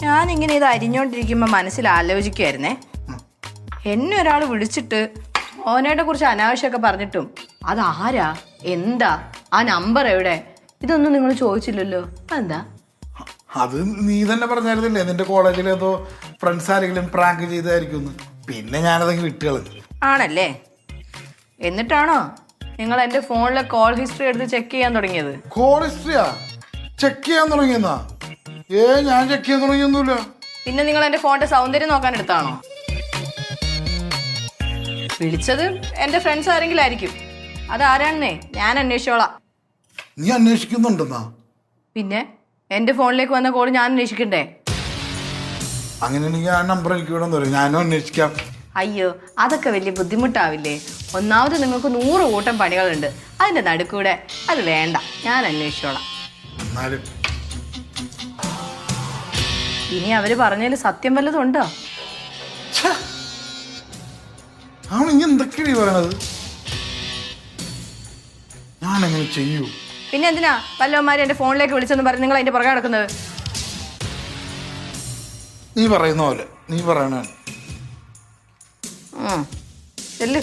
ഞാനിങ്ങനെ ഇത് അരിഞ്ഞോണ്ടിരിക്കുമ്പോൾ മനസ്സിൽ ആലോചിക്കുമായിരുന്നേ, എന്നെ ഒരാൾ വിളിച്ചിട്ട് ഓനയുടെ കുറിച്ച് അനാവശ്യമൊക്കെ പറഞ്ഞിട്ടും അതാരാ, എന്താ, ആ നമ്പർ എവിടെ, ഇതൊന്നും നിങ്ങൾ ചോദിച്ചില്ലല്ലോ. അതെന്താ? അത് നീ തന്നെ പറഞ്ഞായിരുന്നില്ലേ നിന്റെ കോളേജിലേതോ ഫ്രണ്ട്സ് ആരെങ്കിലും പ്രാങ്ക് ചെയ്തായിരിക്കും. പിന്നെ ഞാനതങ്ങ് വിട്ടുകളഞ്ഞു. ആണല്ലേ? എന്നിട്ടാണോ നിങ്ങൾ എൻ്റെ ഫോണിലെ കോൾ ഹിസ്റ്ററി എടുത്ത് ചെക്ക് ചെയ്യാൻ തുടങ്ങിയത്? കോൾ ഹിസ്റ്ററിയാ ചെക്ക് ചെയ്യാൻ തുടങ്ങിയെന്നാ? ഞാൻ ചെക്ക് ചെയ്യാൻ തുടങ്ങിയൊന്നുമില്ല. പിന്നെ നിങ്ങൾ എൻ്റെ ഫോണിന്റെ സൗന്ദര്യം നോക്കാൻ എടുത്താണോ? വിളിച്ചത് എൻ്റെ ഫ്രണ്ട്സ് ആരെങ്കിലും ആയിരിക്കും. അതാരാണെന്നേ ഞാൻ അന്വേഷിച്ചോളാം. നീ അന്വേഷിക്കുന്നുണ്ടെന്നാ? പിന്നെ എൻ്റെ ഫോണിലേക്ക് വന്ന കോൾ ഞാൻ അന്വേഷിക്കണ്ടേ? അങ്ങനെയാണെങ്കിൽ ആ നമ്പർ എനിക്ക് വേണം പറയും, ഞാനും അന്വേഷിക്കാം. അയ്യോ, അതൊക്കെ വലിയ ബുദ്ധിമുട്ടാവില്ലേ? ഒന്നാമത് നിങ്ങൾക്ക് 100 കൂട്ടം പണികളുണ്ട്, അതിൻ്റെ നടുക്കൂടെ അത് വേണ്ട, ഞാൻ അന്വേഷിച്ചോളാം. എന്നാലും ഇനി അവര് പറഞ്ഞതിൽ സത്യം വല്ലതും ഉണ്ടോ? അവൻ ഇനി എന്തൊക്കെയാണ് പറയണത്? ഞാനെങ്ങനെ ചെയ്യൂ? പിന്നെ എന്തിനാ വല്ലവന്മാരെ എൻ്റെ ഫോണിലേക്ക് വിളിച്ചെന്ന് പറഞ്ഞ് നിങ്ങൾ അതിന്റെ പുറകെ നടക്കുന്നത്? നീ പറയുന്ന പോലെ നീ പറയണ ചെല്ല്.